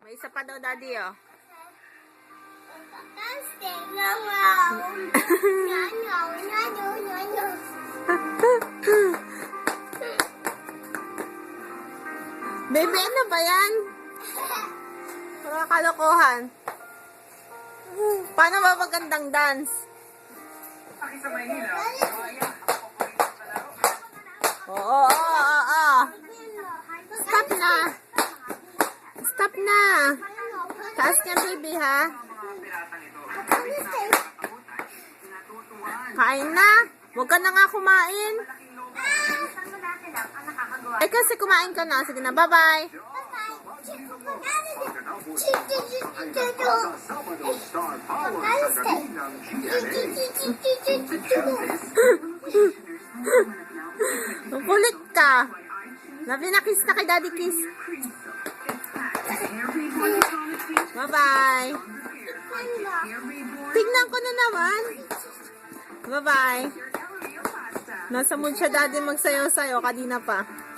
May isa pa daw, Daddy, oh. Baby, ano ba yan? Mga kalokohan. Paano ba magandang dance? Oo. Stop na. Stop na. Taas niya, baby, ha? Kain na. Huwag ka na nga kumain. Eh, kasi kumain ka na. Sige na, bye-bye. Kulit ka. Pinakis na kay Daddy Kiss. Bye-bye. Tignan ko na naman. Bye-bye. Nasa mood siya, Daddy, magsayaw-sayaw. Kanina pa.